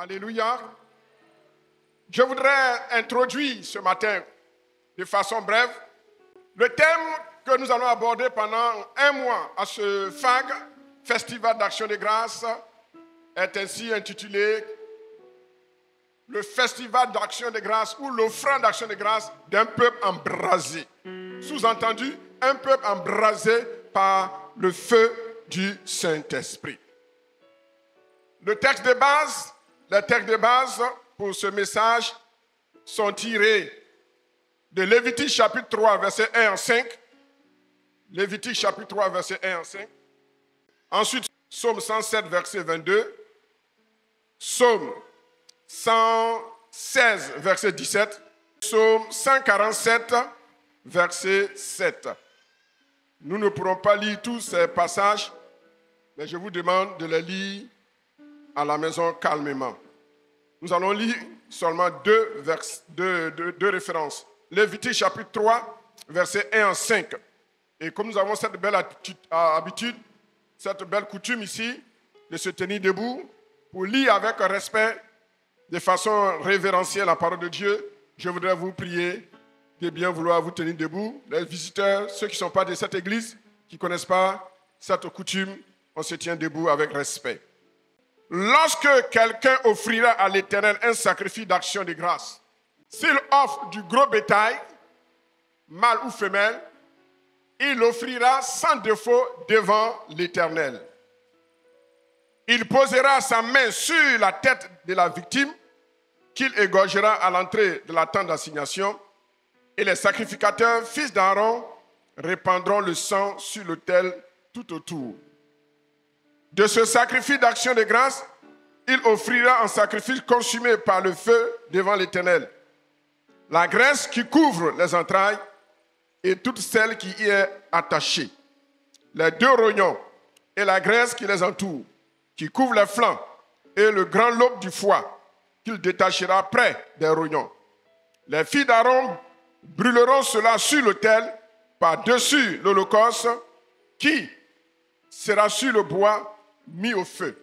Alléluia. Je voudrais introduire ce matin, de façon brève, le thème que nous allons aborder pendant un mois à ce FAG, Festival d'Action de Grâce, est ainsi intitulé le Festival d'Action de Grâce ou l'offrande d'Action de Grâce d'un peuple embrasé. Sous-entendu, un peuple embrasé par le feu du Saint-Esprit. Les textes de base pour ce message sont tirés de Lévitique chapitre 3, versets 1 à 5. Lévitique chapitre 3, versets 1 à 5. Ensuite, Psaume 107, verset 22. Psaume 116, verset 17. Psaume 147, verset 7. Nous ne pourrons pas lire tous ces passages, mais je vous demande de les lire à la maison calmement. Nous allons lire seulement deux références. Lévitique chapitre 3, versets 1 à 5. Et comme nous avons cette belle habitude, cette belle coutume ici, de se tenir debout pour lire avec respect, de façon révérentielle la parole de Dieu, je voudrais vous prier de bien vouloir vous tenir debout. Les visiteurs, ceux qui ne sont pas de cette église, qui ne connaissent pas cette coutume, on se tient debout avec respect. Lorsque quelqu'un offrira à l'Éternel un sacrifice d'action de grâce, s'il offre du gros bétail, mâle ou femelle, il l'offrira sans défaut devant l'Éternel. Il posera sa main sur la tête de la victime, qu'il égorgera à l'entrée de la tente d'assignation, et les sacrificateurs, fils d'Aaron, répandront le sang sur l'autel tout autour. De ce sacrifice d'action de grâce, il offrira un sacrifice consumé par le feu devant l'Éternel. La graisse qui couvre les entrailles et toute celle qui y est attachée. Les deux rognons et la graisse qui les entoure, qui couvre les flancs, et le grand lobe du foie qu'il détachera près des rognons. Les filles d'Aaron brûleront cela sur l'autel par-dessus l'holocauste qui sera sur le bois mis au feu.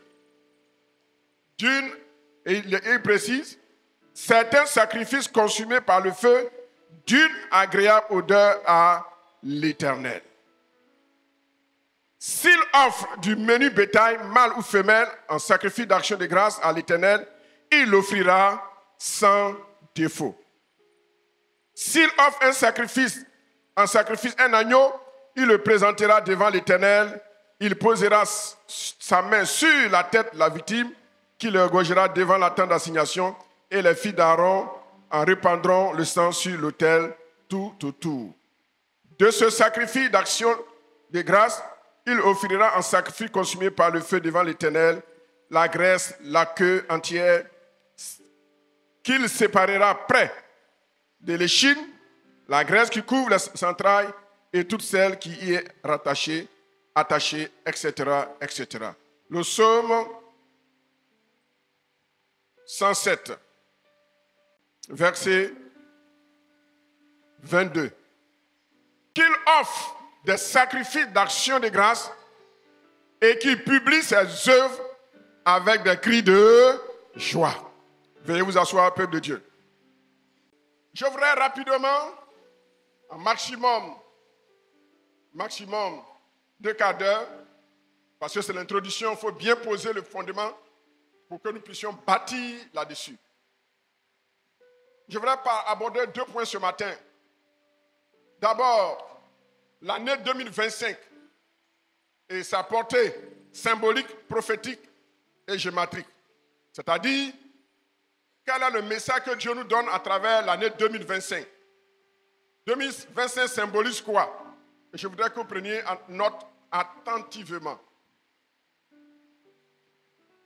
Et il précise, certains sacrifices consumés par le feu d'une agréable odeur à l'Éternel. S'il offre du menu bétail, mâle ou femelle, en sacrifice d'action de grâce à l'Éternel, il l'offrira sans défaut. S'il offre un sacrifice, un agneau, il le présentera devant l'Éternel. Il posera sa main sur la tête de la victime, qu'il égorgera devant la tente d'assignation, et les filles d'Aaron en répandront le sang sur l'autel tout autour. De ce sacrifice d'action de grâce, il offrira un sacrifice consumé par le feu devant l'Éternel, la graisse, la queue entière, qu'il séparera près de l'échine, la graisse qui couvre les entrailles et toute celle qui y est rattachée, attachée, etc., etc. Le psaume 107, verset 22. Qu'il offre des sacrifices d'action de grâce et qu'il publie ses œuvres avec des cris de joie. Veuillez vous asseoir, peuple de Dieu. Je voudrais rapidement, un maximum 2 quarts d'heure, parce que c'est l'introduction, il faut bien poser le fondement pour que nous puissions bâtir là-dessus. Je voudrais aborder 2 points ce matin. D'abord, l'année 2025 et sa portée symbolique, prophétique et gématrique. C'est-à-dire, quel est le message que Dieu nous donne à travers l'année 2025? 2025 symbolise quoi? Je voudrais que vous preniez en note attentivement.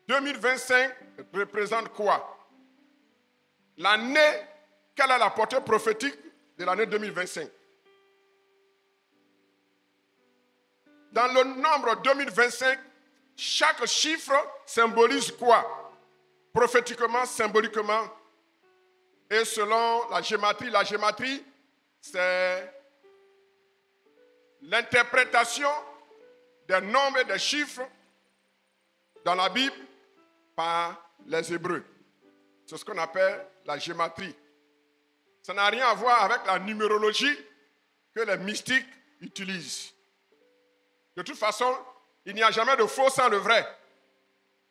2025 représente quoi? L'année, quelle est la portée prophétique de l'année 2025? Dans le nombre 2025, chaque chiffre symbolise quoi? Prophétiquement, symboliquement, et selon la gématrie, c'est l'interprétation des nombres et des chiffres dans la Bible par les Hébreux. C'est ce qu'on appelle la gématrie. Ça n'a rien à voir avec la numérologie que les mystiques utilisent. De toute façon, il n'y a jamais de faux sans le vrai.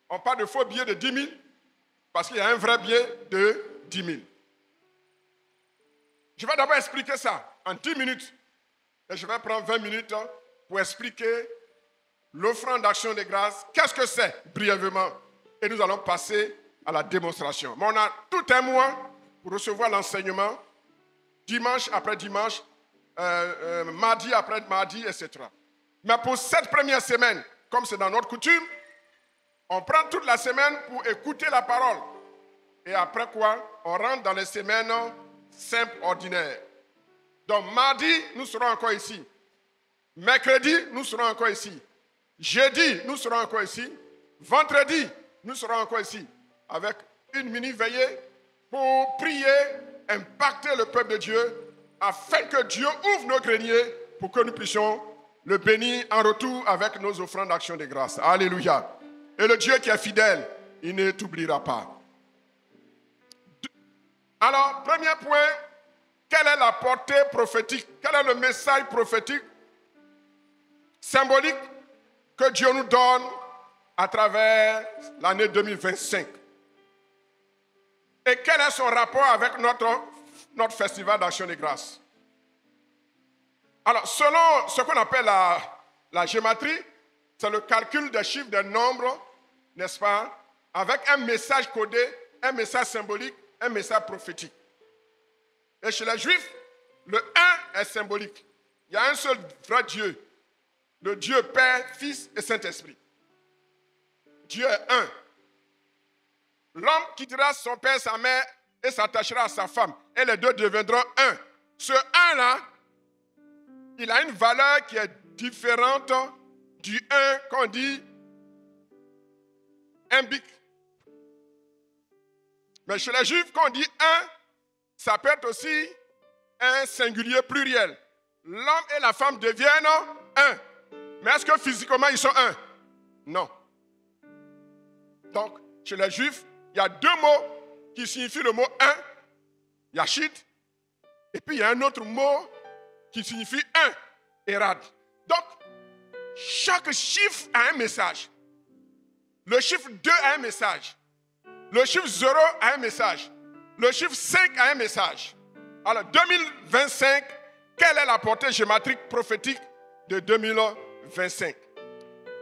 On parle de faux billets de 10 000 parce qu'il y a un vrai billet de 10 000. Je vais d'abord expliquer ça en 10 minutes. Et je vais prendre 20 minutes pour expliquer l'offrande d'action de grâce. Qu'est-ce que c'est, brièvement? Et nous allons passer à la démonstration. Mais on a tout un mois pour recevoir l'enseignement, dimanche après dimanche, mardi après mardi, etc. Mais pour cette première semaine, comme c'est dans notre coutume, on prend toute la semaine pour écouter la parole. Et après quoi, on rentre dans les semaines simples, ordinaires. Donc mardi, nous serons encore ici. Mercredi, nous serons encore ici. Jeudi, nous serons encore ici. Vendredi, nous serons encore ici. Avec une mini-veillée pour prier, impacter le peuple de Dieu, afin que Dieu ouvre nos greniers pour que nous puissions le bénir en retour avec nos offrandes d'action de grâce. Alléluia. Et le Dieu qui est fidèle, il ne t'oubliera pas. Alors, premier point, quelle est la portée prophétique? Quel est le message prophétique symbolique que Dieu nous donne à travers l'année 2025? Et quel est son rapport avec notre festival d'action de grâce? Alors, selon ce qu'on appelle la gématrie, c'est le calcul des chiffres des nombres, n'est-ce pas, avec un message codé, un message symbolique, un message prophétique. Et chez les Juifs, le 1 est symbolique. Il y a un seul vrai Dieu, le Dieu Père, Fils et Saint-Esprit. Dieu est un. L'homme quittera son père, sa mère et s'attachera à sa femme. Et les deux deviendront un. Ce un-là, il a une valeur qui est différente du un qu'on dit un bic. Mais chez les Juifs, quand on dit un, ça peut être aussi un singulier pluriel. L'homme et la femme deviennent un. Mais est-ce que physiquement ils sont un? Non. Donc, chez les Juifs, il y a deux mots qui signifient le mot un. Yachid. Et puis il y a un autre mot qui signifie un. Erad. Donc, chaque chiffre a un message. Le chiffre 2 a un message. Le chiffre 0 a un message. Le chiffre 5 a un message. Alors, 2025, quelle est la portée gématrique prophétique de 2025?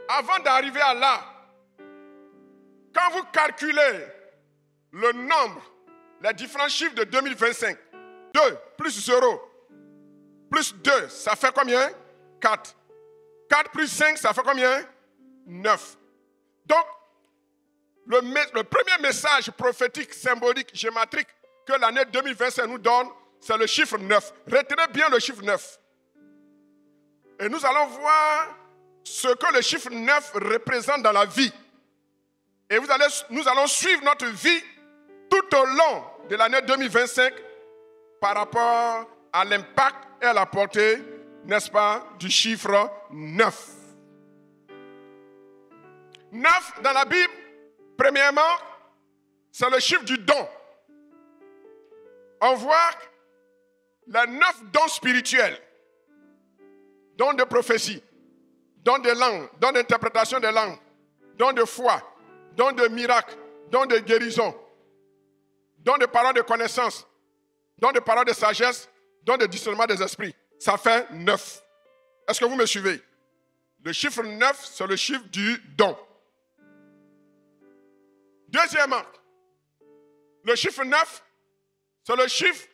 Avant d'arriver à là, quand vous calculez le nombre, les différents chiffres de 2025, 2 plus 0 plus 2, ça fait combien? 4. 4 plus 5, ça fait combien? 9. Donc, le premier message prophétique, symbolique, gématrique que l'année 2025 nous donne, c'est le chiffre 9. Retenez bien le chiffre 9. Et nous allons voir ce que le chiffre 9 représente dans la vie. Et nous allons suivre notre vie tout au long de l'année 2025 par rapport à l'impact et à la portée, n'est-ce pas, du chiffre 9. 9 dans la Bible, premièrement, c'est le chiffre du don. On voit les 9 dons spirituels, dons de prophétie, dons de langue, dons d'interprétation des langues, dons de foi, dons de miracles, dons de guérison, dons de paroles de connaissance, dons de paroles de sagesse, dons de discernement des esprits. Ça fait 9. Est-ce que vous me suivez? Le chiffre 9, c'est le chiffre du don. Deuxièmement, le chiffre 9, c'est le chiffre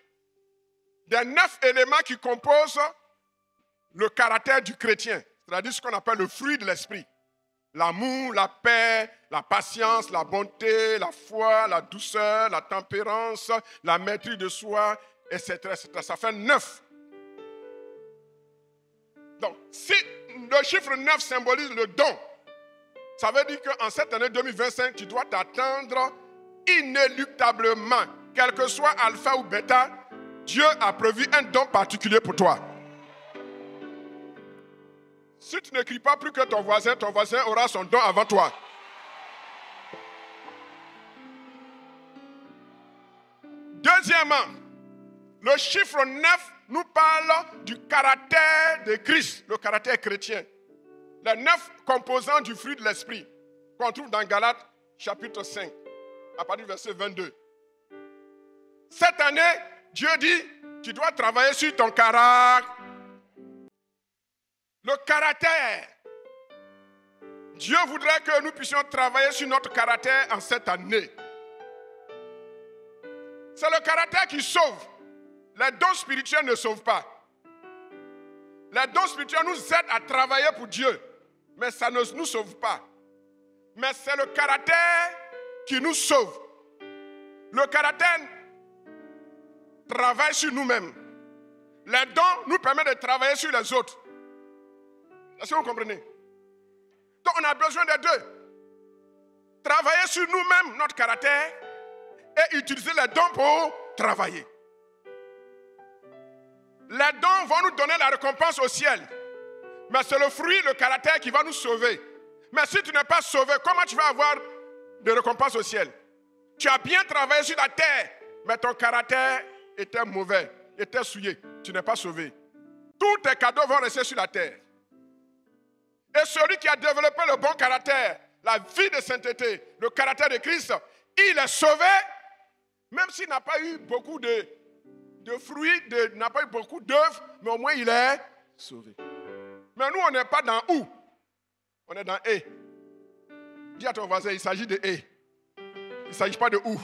des 9 éléments qui composent le caractère du chrétien, c'est-à-dire ce qu'on appelle le fruit de l'esprit. L'amour, la paix, la patience, la bonté, la foi, la douceur, la tempérance, la maîtrise de soi, etc., etc. Ça fait 9. Donc, si le chiffre 9 symbolise le don, ça veut dire qu'en cette année 2025, tu dois t'attendre inéluctablement, quel que soit alpha ou bêta, Dieu a prévu un don particulier pour toi. Si tu ne cries pas plus que ton voisin aura son don avant toi. Deuxièmement, le chiffre 9 nous parle du caractère de Christ, le caractère chrétien. Les 9 composants du fruit de l'esprit qu'on trouve dans Galates chapitre 5, à partir du verset 22. Cette année, Dieu dit, tu dois travailler sur ton caractère. Le caractère. Dieu voudrait que nous puissions travailler sur notre caractère en cette année. C'est le caractère qui sauve. Les dons spirituels ne sauvent pas. Les dons spirituels nous aident à travailler pour Dieu, mais ça ne nous sauve pas. Mais c'est le caractère qui nous sauve. Le caractère travaille sur nous-mêmes. Les dons nous permettent de travailler sur les autres. Est-ce que vous comprenez? Donc on a besoin des deux. Travailler sur nous-mêmes, notre caractère, et utiliser les dons pour travailler. Les dons vont nous donner la récompense au ciel. Mais c'est le fruit, le caractère qui va nous sauver. Mais si tu n'es pas sauvé, comment tu vas avoir de récompense au ciel? Tu as bien travaillé sur la terre, mais ton caractère était mauvais, était souillé. Tu n'es pas sauvé. Tous tes cadeaux vont rester sur la terre. Et celui qui a développé le bon caractère, la vie de sainteté, le caractère de Christ, il est sauvé, même s'il n'a pas eu beaucoup de fruits, n'a pas eu beaucoup d'œuvres, mais au moins il est sauvé. Mais nous, on n'est pas dans où? On est dans et. Dis à ton voisin, il s'agit de et. Il ne s'agit pas de où.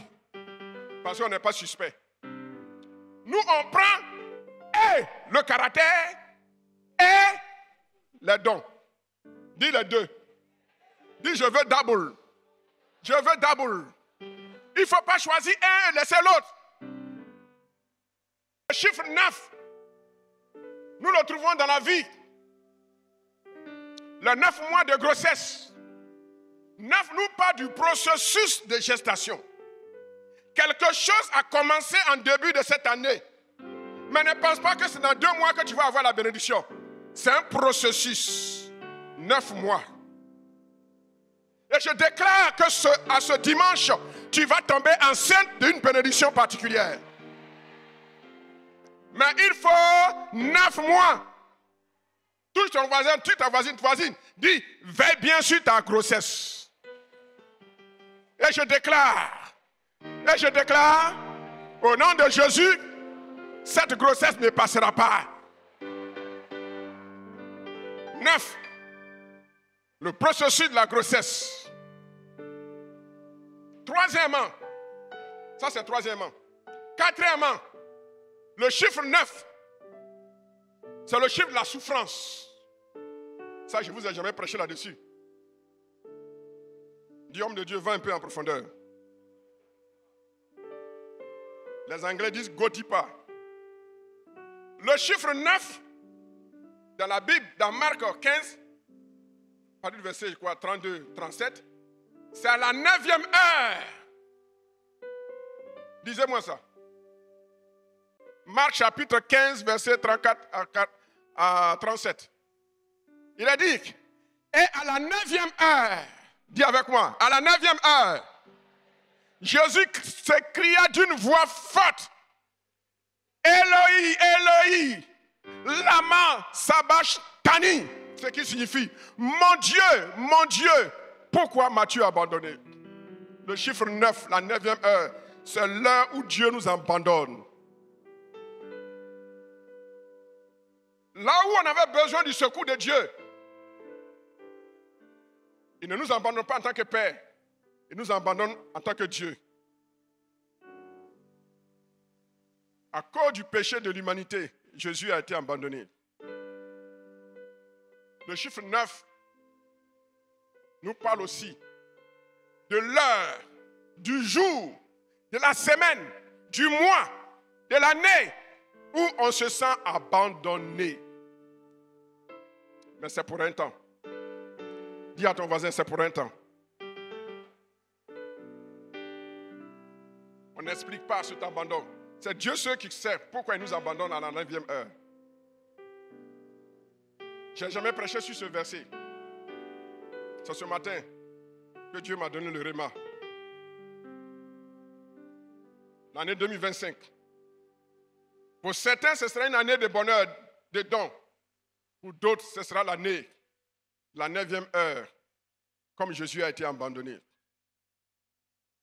Parce qu'on n'est pas suspect. Nous, on prend et le caractère et les dons. Dis les deux. Dis, je veux double. Je veux double. Il ne faut pas choisir un et laisser l'autre. Le chiffre 9, nous le trouvons dans la vie. Les 9 mois de grossesse. 9 nous parle du processus de gestation. Quelque chose a commencé en début de cette année. Mais ne pense pas que c'est dans 2 mois que tu vas avoir la bénédiction. C'est un processus. 9 mois. Et je déclare que à ce dimanche, tu vas tomber enceinte d'une bénédiction particulière. Mais il faut 9 mois. Touche ton voisin, touche ta voisine. Dis, veille bien sur ta grossesse. Et je déclare, au nom de Jésus, cette grossesse ne passera pas. 9. Le processus de la grossesse. Troisièmement, ça c'est troisièmement. Quatrièmement, le chiffre 9, c'est le chiffre de la souffrance. Ça, je ne vous ai jamais prêché là-dessus. Dis, homme de Dieu, va un peu en profondeur. Les Anglais disent go deeper. Le chiffre 9, dans la Bible, dans Marc 15, à partir du verset 32, 37, c'est à la 9e heure. Disez-moi ça. Marc chapitre 15, verset 34 à 37. Il a dit, et à la 9e heure, dis avec moi, à la 9e heure, Jésus s'écria d'une voix forte, Eloi, Eloi, lama sabachthani, ce qui signifie, mon Dieu, pourquoi m'as-tu abandonné? Le chiffre 9, la 9e heure, c'est l'heure où Dieu nous abandonne. Là où on avait besoin du secours de Dieu, il ne nous abandonne pas en tant que Père, il nous abandonne en tant que Dieu. À cause du péché de l'humanité, Jésus a été abandonné. Le chiffre 9 nous parle aussi de l'heure, du jour, de la semaine, du mois, de l'année où on se sent abandonné. Mais c'est pour un temps. Dis à ton voisin, c'est pour un temps. On n'explique pas cet abandon. C'est Dieu seul qui sait pourquoi il nous abandonne à la 9e heure. Je n'ai jamais prêché sur ce verset. C'est ce matin que Dieu m'a donné le réma. L'année 2025, Pour certains, ce sera une année de bonheur, de dons. Pour d'autres, ce sera l'année, la 9e heure, comme Jésus a été abandonné.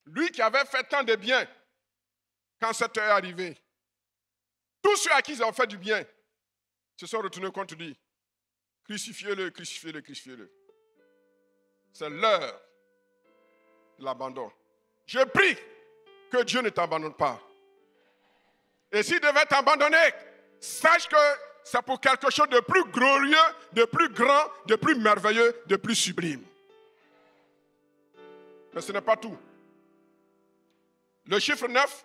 Lui qui avait fait tant de bien, quand cette heure est arrivée, tous ceux à qui ils ont fait du bien se sont retournés contre lui. Crucifiez-le, crucifiez-le, crucifiez-le. C'est l'heure de l'abandon. Je prie que Dieu ne t'abandonne pas. Et s'il devait t'abandonner, sache que c'est pour quelque chose de plus glorieux, de plus grand, de plus merveilleux, de plus sublime. Mais ce n'est pas tout. Le chiffre 9,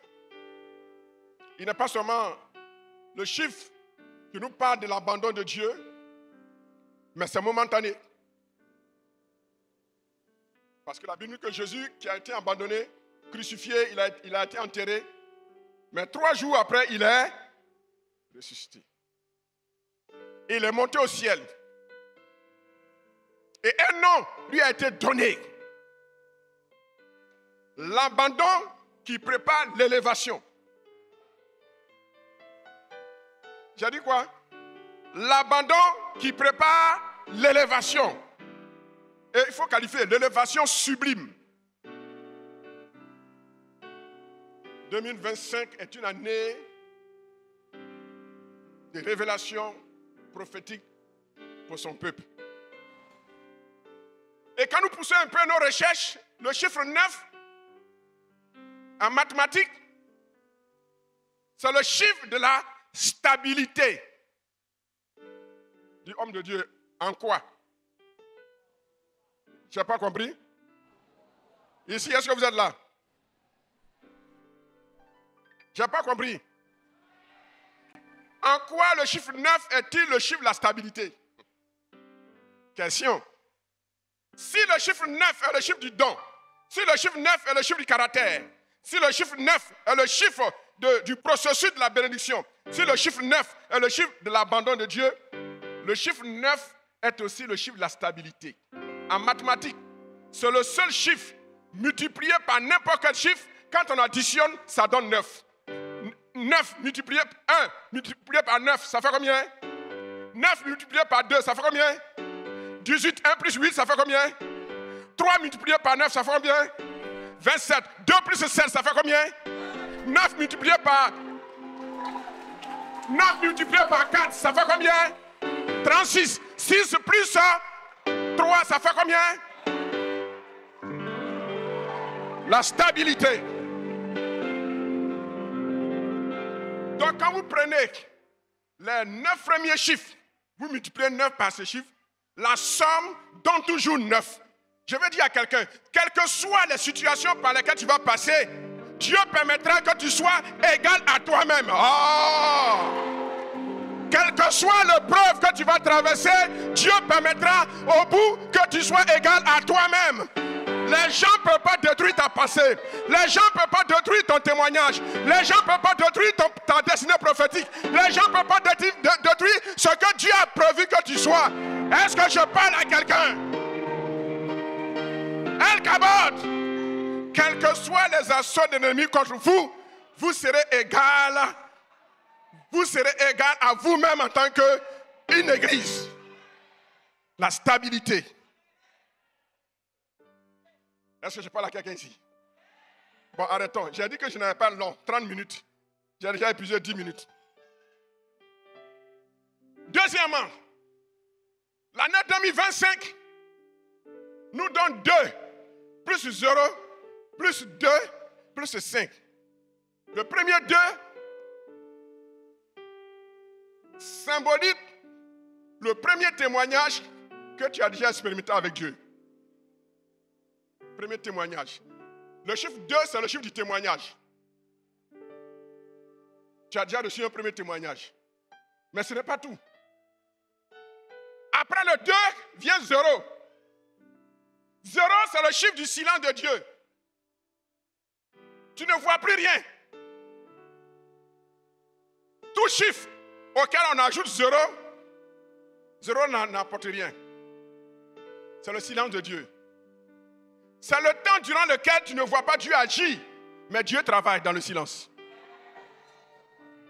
il n'est pas seulement le chiffre qui nous parle de l'abandon de Dieu, mais c'est momentané. Parce que la Bible dit que Jésus, qui a été abandonné, crucifié, il a été enterré, mais 3 jours après, il est ressuscité. Il est monté au ciel. Et un nom lui a été donné. L'abandon qui prépare l'élévation. J'ai dit quoi? L'abandon qui prépare l'élévation. Et il faut qualifier l'élévation sublime. 2025 est une année de révélation prophétique pour son peuple. Et quand nous poussons un peu nos recherches, le chiffre 9, en mathématiques, c'est le chiffre de la stabilité. Dit homme de Dieu, en quoi? Je n'ai pas compris. Ici, est-ce que vous êtes là? Je n'ai pas compris. En quoi le chiffre 9 est-il le chiffre de la stabilité? Question. Si le chiffre 9 est le chiffre du don, si le chiffre 9 est le chiffre du caractère, si le chiffre 9 est le chiffre du processus de la bénédiction, si le chiffre 9 est le chiffre de l'abandon de Dieu, le chiffre 9 est aussi le chiffre de la stabilité. En mathématiques, c'est le seul chiffre multiplié par n'importe quel chiffre. Quand on additionne, ça donne 9. 9 multiplié par 1 multiplié par 9, ça fait combien? 9 multiplié par 2, ça fait combien? 18, 1 plus 8, ça fait combien? 3 multiplié par 9, ça fait combien? 27. 2 plus 7, ça fait combien? 9 multiplié par 4, ça fait combien? 36. 6 plus 3, ça fait combien? La stabilité. Donc quand vous prenez les 9 premiers chiffres, vous multipliez 9 par ces chiffres, la somme donne toujours 9. Je veux dire à quelqu'un, quelles que soient les situations par lesquelles tu vas passer, Dieu permettra que tu sois égal à toi-même. Quelle que soit l'épreuve que tu vas traverser, Dieu permettra au bout que tu sois égal à toi-même. Les gens ne peuvent pas détruire ta passé. Les gens ne peuvent pas détruire ton témoignage. Les gens ne peuvent pas détruire ta destinée prophétique. Les gens ne peuvent pas détruire ce que Dieu a prévu que tu sois. Est-ce que je parle à quelqu'un? El Kabod, quels que soient les assauts de l'ennemi contre vous, vous serez égal. Vous serez égal à vous-même en tant qu'une église. La stabilité. Est-ce que je parle à quelqu'un ici? Bon, arrêtons. J'ai dit que je n'avais pas long, 30 minutes. J'ai déjà épuisé 10 minutes. Deuxièmement, l'année 2025 nous donne 2, plus 0, plus 2, plus 5. Le premier 2 symbolise le premier témoignage que tu as déjà expérimenté avec Dieu. Premier témoignage. Le chiffre 2, c'est le chiffre du témoignage. Tu as déjà reçu un premier témoignage. Mais ce n'est pas tout. Après le 2, vient 0. 0, c'est le chiffre du silence de Dieu. Tu ne vois plus rien. Tout chiffre auquel on ajoute 0, 0 n'apporte rien. C'est le silence de Dieu. C'est le temps durant lequel tu ne vois pas Dieu agir, mais Dieu travaille dans le silence.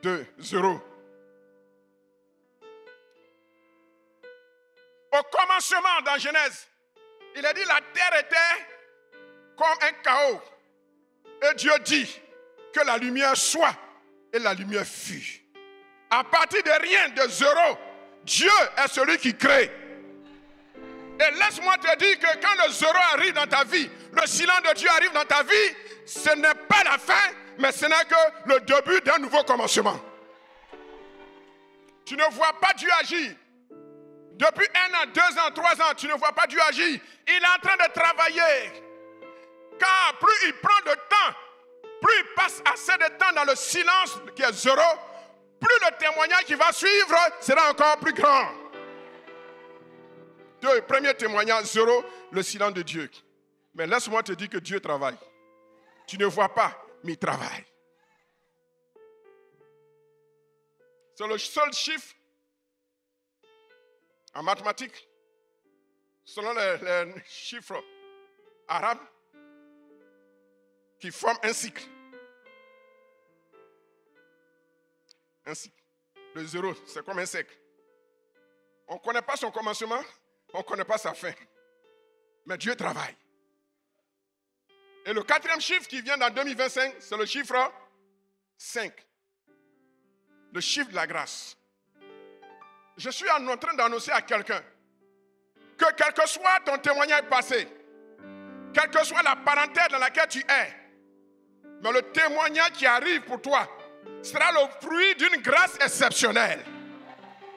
2, 0. Au commencement dans Genèse, il a dit la terre était comme un chaos. Et Dieu dit que la lumière soit et la lumière fut. À partir de rien, de zéro, Dieu est celui qui crée. Et laisse-moi te dire que quand le zéro arrive dans ta vie, le silence de Dieu arrive dans ta vie, ce n'est pas la fin, mais ce n'est que le début d'un nouveau commencement. Tu ne vois pas Dieu agir. Depuis 1 an, 2 ans, 3 ans, tu ne vois pas Dieu agir. Il est en train de travailler. Car plus il prend de temps, plus il passe assez de temps dans le silence qui est zéro, plus le témoignage qui va suivre sera encore plus grand. Premier témoignage, zéro, le silence de Dieu. Mais laisse-moi te dire que Dieu travaille. Tu ne vois pas, mais il travaille. C'est le seul chiffre en mathématiques, selon les chiffres arabes, qui forment un cycle. Un cycle. Le zéro, c'est comme un cercle. On ne connaît pas son commencement, on ne connaît pas sa fin. Mais Dieu travaille. Et le 4e chiffre qui vient dans 2025, c'est le chiffre 5. Le chiffre de la grâce. Je suis en train d'annoncer à quelqu'un que quel que soit ton témoignage passé, quelle que soit la parenthèse dans laquelle tu es, mais le témoignage qui arrive pour toi sera le fruit d'une grâce exceptionnelle.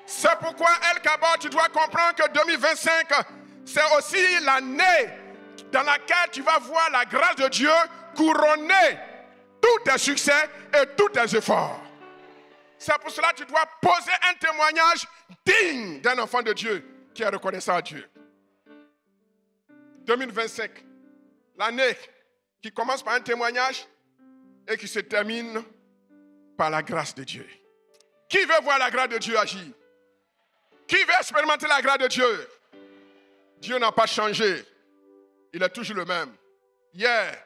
C'est pourquoi, El Kabod, tu dois comprendre que 2025, c'est aussi l'année dans laquelle tu vas voir la grâce de Dieu couronner tous tes succès et tous tes efforts. C'est pour cela que tu dois poser un témoignage digne d'un enfant de Dieu qui est reconnaissant à Dieu. 2025, l'année qui commence par un témoignage et qui se termine par la grâce de Dieu. Qui veut voir la grâce de Dieu agir? Qui veut expérimenter la grâce de Dieu? Dieu n'a pas changé. Il est toujours le même. Hier,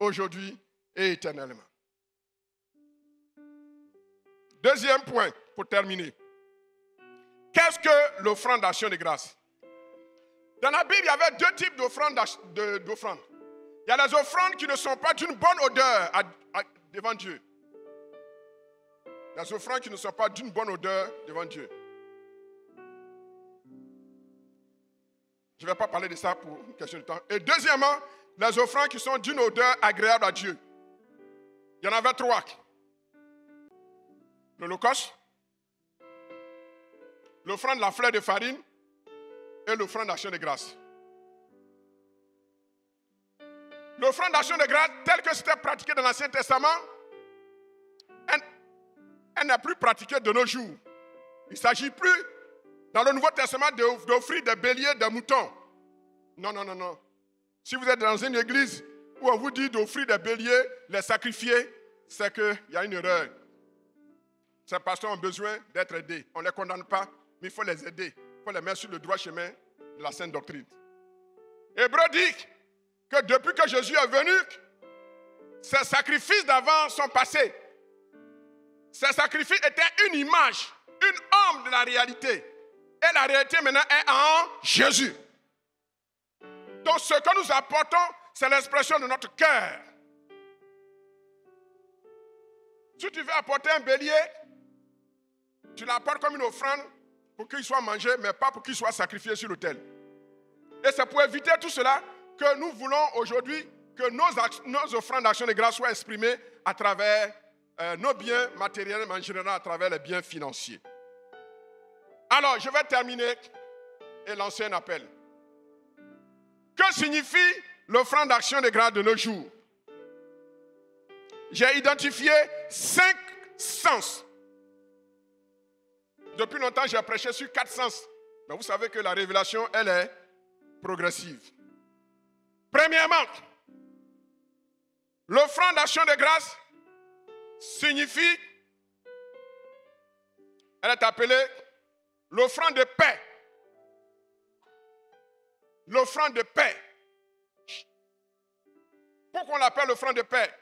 aujourd'hui et éternellement. Deuxième point, pour terminer. Qu'est-ce que l'offrande d'action de grâce? Dans la Bible, il y avait 2 types d'offrandes. Il y a les offrandes qui ne sont pas d'une bonne odeur devant Dieu. Les offrandes qui ne sont pas d'une bonne odeur devant Dieu. Je ne vais pas parler de ça pour une question de temps. Et deuxièmement, les offrandes qui sont d'une odeur agréable à Dieu. Il y en avait 3. L'holocauste, l'offrande de la fleur de farine et l'offrande d'action de grâce. L'offrande d'action de grâce, telle que c'était pratiquée dans l'Ancien Testament, elle n'est plus pratiquée de nos jours. Il ne s'agit plus dans le Nouveau Testament d'offrir des béliers, des moutons. Non, non, non, non. Si vous êtes dans une église où on vous dit d'offrir des béliers, les sacrifier, c'est qu'il y a une erreur. Ces pasteurs ont besoin d'être aidés. On ne les condamne pas, mais il faut les aider. Il faut les mettre sur le droit chemin de la sainte doctrine. Hébreu dit que depuis que Jésus est venu, ces sacrifices d'avant sont passés. Ces sacrifices étaient une image, une ombre de la réalité. Et la réalité maintenant est en Jésus. Donc ce que nous apportons, c'est l'expression de notre cœur. Si tu veux apporter un bélier, tu l'apportes comme une offrande pour qu'il soit mangé, mais pas pour qu'il soit sacrifié sur l'autel. Et c'est pour éviter tout cela que nous voulons aujourd'hui que nos offrandes d'action de grâce soient exprimées à travers nos biens matériels, mais en général à travers les biens financiers. Alors, je vais terminer et lancer un appel. Que signifie l'offrande d'action de grâce de nos jours? J'ai identifié 5 sens. Depuis longtemps, j'ai prêché sur 4 sens. Mais vous savez que la révélation, elle est progressive. Premièrement, l'offrande d'action de grâce signifie, elle est appelée l'offrande de paix. L'offrande de paix. Pourquoi on l'appelle l'offrande de paix?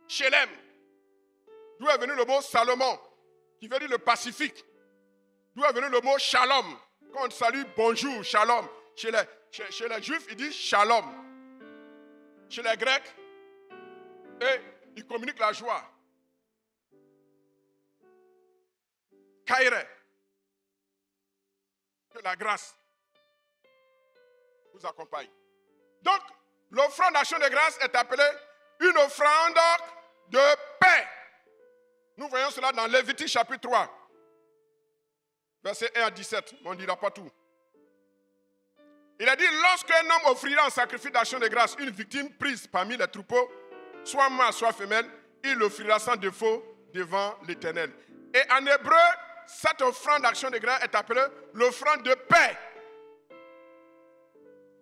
Shelem. D'où est venu le mot Salomon? qui veut dire le pacifique. D'où est venu le mot shalom. Quand on salue, bonjour, shalom. Chez les Juifs, ils disent shalom. Chez les Grecs, et ils communiquent la joie. Kaire. Que la grâce vous accompagne. Donc, l'offrande d'action de grâce est appelée une offrande de paix. Nous voyons cela dans Lévitique chapitre 3, versets 1 à 17. On ne dira pas tout. Il a dit, lorsqu'un homme offrira en sacrifice d'action de grâce une victime prise parmi les troupeaux, soit mâle, soit femelle, il l'offrira sans défaut devant l'Éternel. Et en hébreu, cette offrande d'action de grâce est appelée l'offrande de paix.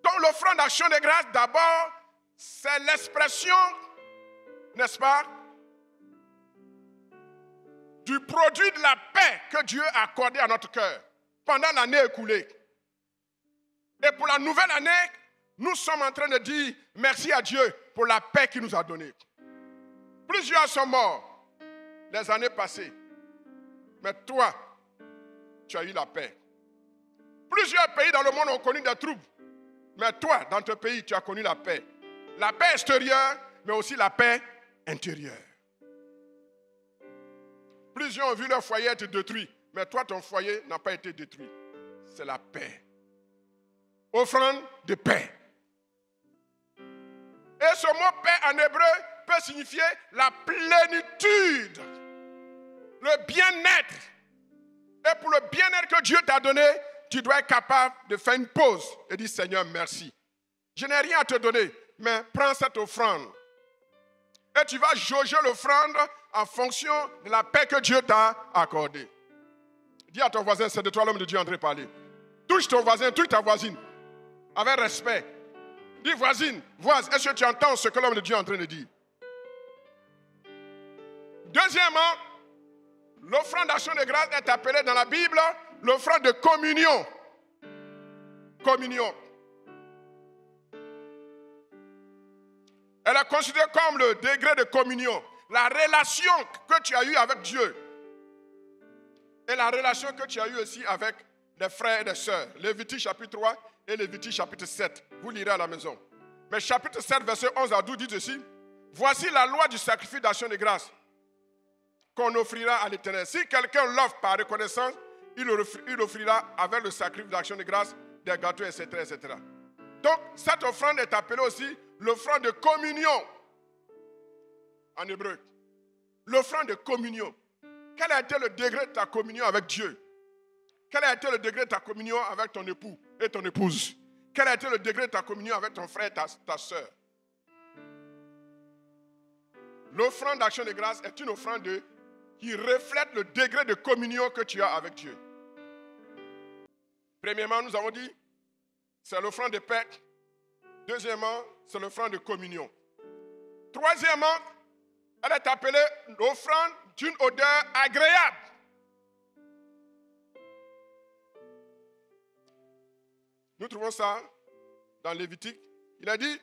Donc l'offrande d'action de grâce, d'abord, c'est l'expression, n'est-ce pas, du produit de la paix que Dieu a accordé à notre cœur pendant l'année écoulée. Et pour la nouvelle année, nous sommes en train de dire merci à Dieu pour la paix qu'il nous a donnée. Plusieurs sont morts les années passées. Mais toi, tu as eu la paix. Plusieurs pays dans le monde ont connu des troubles. Mais toi, dans ton pays, tu as connu la paix. La paix extérieure, mais aussi la paix intérieure. Plusieurs ont vu leur foyer être détruit. Mais toi, ton foyer n'a pas été détruit. C'est la paix. Offrande de paix. Et ce mot paix en hébreu peut signifier la plénitude, le bien-être. Et pour le bien-être que Dieu t'a donné, tu dois être capable de faire une pause et dire Seigneur, merci. Je n'ai rien à te donner, mais prends cette offrande. Et tu vas jauger l'offrande en fonction de la paix que Dieu t'a accordée. Dis à ton voisin, c'est de toi l'homme de Dieu en train de parler. Touche ton voisin, touche ta voisine. Avec respect. Dis voisine, voisine, est-ce que tu entends ce que l'homme de Dieu est en train de dire? Deuxièmement, l'offrande d'action de grâce est appelée dans la Bible l'offrande de communion. Communion. Elle est considérée comme le degré de communion. La relation que tu as eue avec Dieu. Et la relation que tu as eue aussi avec les frères et les sœurs. Lévitique chapitre 3 et Lévitique chapitre 7. Vous lirez à la maison. Mais chapitre 7, verset 11 à 12 dit ceci. Voici la loi du sacrifice d'action de grâce qu'on offrira à l'Éternel. Si quelqu'un l'offre par reconnaissance, il offrira avec le sacrifice d'action de grâce des gâteaux, etc., etc. Donc, cette offrande est appelée aussi l'offrande de communion en hébreu. L'offrande de communion. Quel a été le degré de ta communion avec Dieu? Quel a été le degré de ta communion avec ton époux et ton épouse? Quel a été le degré de ta communion avec ton frère et ta soeur? L'offrande d'action de grâce est une offrande qui reflète le degré de communion que tu as avec Dieu. Premièrement, nous avons dit, c'est l'offrande de paix. Deuxièmement, c'est l'offrande de communion. Troisièmement, elle est appelée l'offrande d'une odeur agréable. Nous trouvons ça dans Lévitique. Il a dit,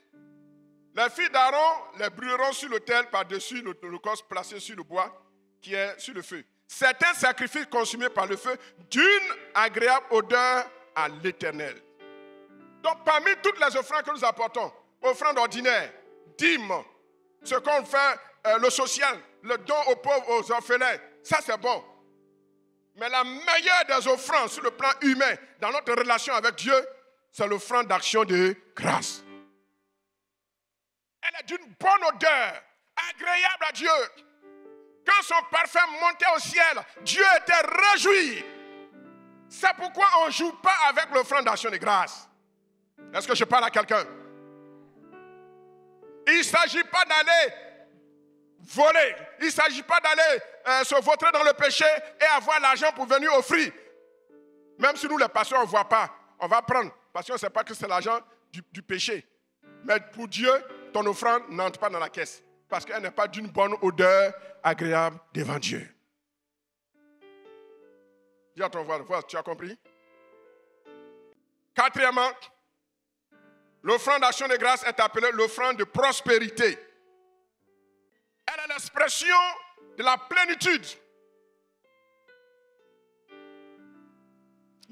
les filles d'Aaron les brûleront sur l'autel par-dessus l'holocauste placé sur le bois qui est sur le feu. Certains sacrifices consumés par le feu d'une agréable odeur à l'Éternel. Donc parmi toutes les offrandes que nous apportons, offrandes ordinaires, dîmes, ce qu'on fait, le social, le don aux pauvres, aux orphelins, ça c'est bon. Mais la meilleure des offrandes sur le plan humain, dans notre relation avec Dieu, c'est l'offrande d'action de grâce. Elle est d'une bonne odeur, agréable à Dieu. Quand son parfum montait au ciel, Dieu était réjoui. C'est pourquoi on ne joue pas avec l'offrande d'action de grâce. Est-ce que je parle à quelqu'un? Il ne s'agit pas d'aller voler. Il ne s'agit pas d'aller se vautrer dans le péché et avoir l'argent pour venir offrir. Même si nous, les pasteurs, on ne voit pas. On va prendre, parce qu'on ne sait pas que c'est l'argent du péché. Mais pour Dieu, ton offrande n'entre pas dans la caisse. Parce qu'elle n'est pas d'une bonne odeur agréable devant Dieu. Dis à ton voisin, tu as compris? Quatrièmement, l'offrande d'action de grâce est appelée l'offrande de prospérité. Elle est l'expression de la plénitude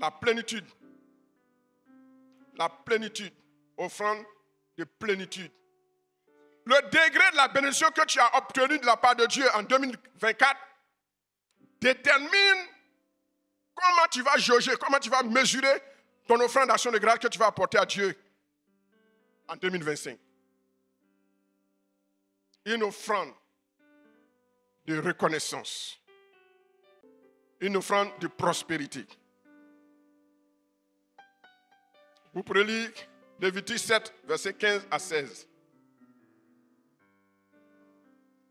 la plénitude. La plénitude. Offrande de plénitude. Le degré de la bénédiction que tu as obtenu de la part de Dieu en 2024 détermine comment tu vas jauger, comment tu vas mesurer ton offrande d'action de grâce que tu vas apporter à Dieu en 2025. Une offrande de reconnaissance. Une offrande de prospérité. Vous pourrez lire Lévitique 7, versets 15 à 16.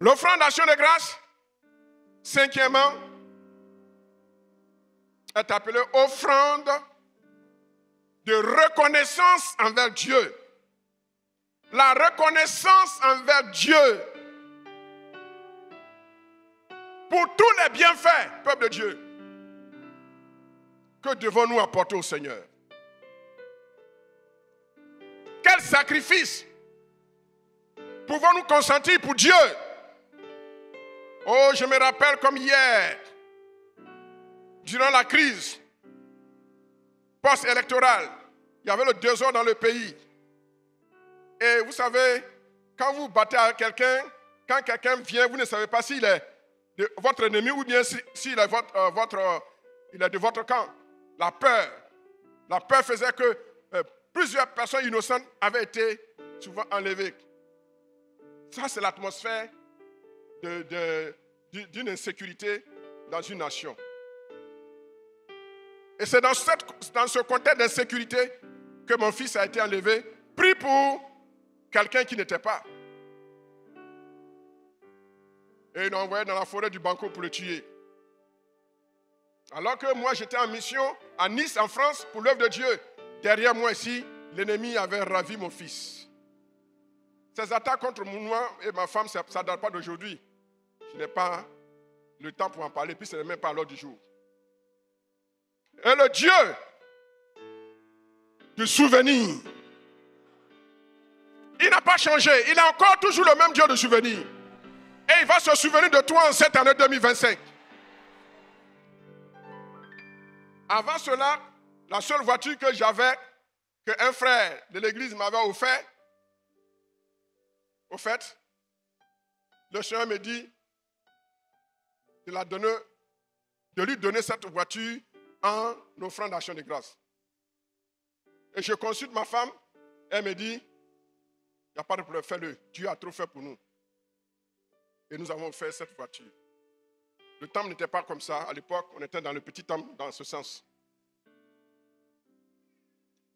L'offrande d'action de grâce, cinquièmement, est appelée offrande de reconnaissance envers Dieu. La reconnaissance envers Dieu pour tous les bienfaits, peuple de Dieu, que devons-nous apporter au Seigneur? Quel sacrifice pouvons-nous consentir pour Dieu? Oh, je me rappelle comme hier, durant la crise post-électorale, il y avait le désordre dans le pays. Et vous savez, quand vous battez à quelqu'un, quand quelqu'un vient, vous ne savez pas s'il est de votre ennemi ou bien s'il est, il est de votre camp. La peur faisait que plusieurs personnes innocentes avaient été souvent enlevées. Ça, c'est l'atmosphère d'une insécurité dans une nation. Et c'est dans ce contexte d'insécurité que mon fils a été enlevé, pris pour quelqu'un qui n'était pas. Et ils l'ont envoyé dans la forêt du Banco pour le tuer. Alors que moi, j'étais en mission à Nice, en France, pour l'œuvre de Dieu. Derrière moi ici, l'ennemi avait ravi mon fils. Ces attaques contre moi et ma femme, ça ne date pas d'aujourd'hui. Je n'ai pas le temps pour en parler, puis ce n'est même pas à l'ordre du jour. Et le Dieu du souvenir, il n'a pas changé. Il est encore toujours le même Dieu de souvenir. Et il va se souvenir de toi en cette année 2025. Avant cela, la seule voiture que j'avais, qu'un frère de l'église m'avait offert, au fait, le Seigneur me dit de lui donner cette voiture en offrande d'action de grâce. Et je consulte ma femme, elle me dit, il n'y a pas de problème, fais-le. Dieu a trop fait pour nous. Et nous avons fait cette voiture. Le temps n'était pas comme ça. À l'époque, on était dans le petit temps, dans ce sens.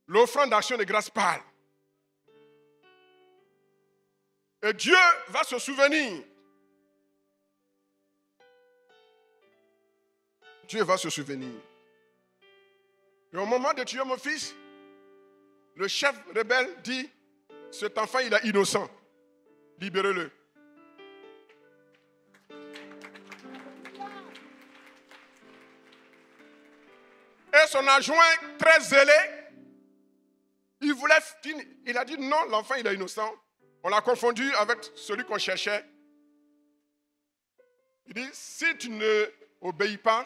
L'offrande d'action de grâce parle. Et Dieu va se souvenir. Dieu va se souvenir. Et au moment de tuer mon fils, le chef rebelle dit, cet enfant, il est innocent. Libérez-le. Et son adjoint, très zélé, il a dit non, l'enfant, il est innocent. On l'a confondu avec celui qu'on cherchait. Il dit, si tu ne obéis pas,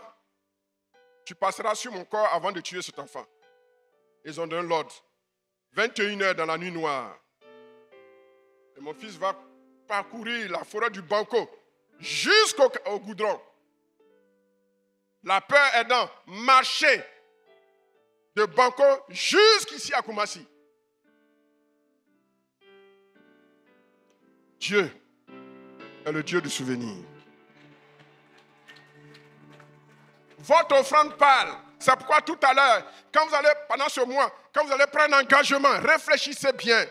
tu passeras sur mon corps avant de tuer cet enfant. Ils ont donné l'ordre. 21h dans la nuit noire. Et mon fils va parcourir la forêt du Banco jusqu'au goudron. La peur aidant, marcher de Banco jusqu'ici à Koumassi. Dieu est le Dieu du souvenir. Votre offrande parle. C'est pourquoi tout à l'heure, quand vous allez, pendant ce mois, quand vous allez prendre un engagement, réfléchissez bien.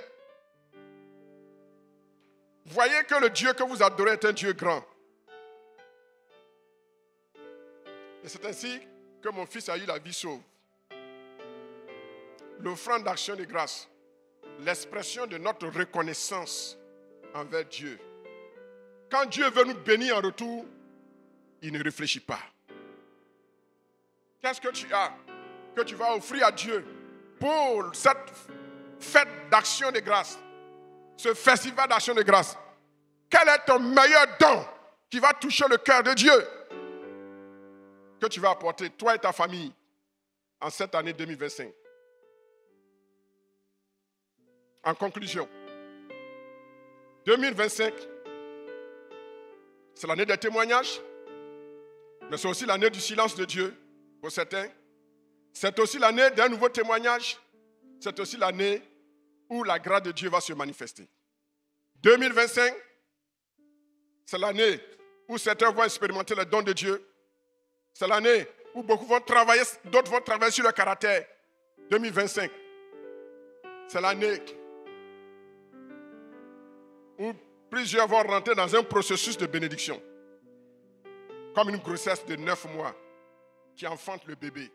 Voyez que le Dieu que vous adorez est un Dieu grand. Et c'est ainsi que mon fils a eu la vie sauve. L'offrande d'action de grâce, l'expression de notre reconnaissance envers Dieu. Quand Dieu veut nous bénir en retour, il ne réfléchit pas. Qu'est-ce que tu as que tu vas offrir à Dieu pour cette fête d'action de grâce, ce festival d'action de grâce? Quel est ton meilleur don qui va toucher le cœur de Dieu que tu vas apporter, toi et ta famille? en cette année 2025. En conclusion, 2025, c'est l'année des témoignages, mais c'est aussi l'année du silence de Dieu pour certains. C'est aussi l'année d'un nouveau témoignage. C'est aussi l'année où la grâce de Dieu va se manifester. 2025, c'est l'année où certains vont expérimenter le don de Dieu. C'est l'année où beaucoup vont travailler, d'autres vont travailler sur le caractère. 2025, c'est l'année où plusieurs vont rentrer dans un processus de bénédiction. Comme une grossesse de 9 mois qui enfante le bébé.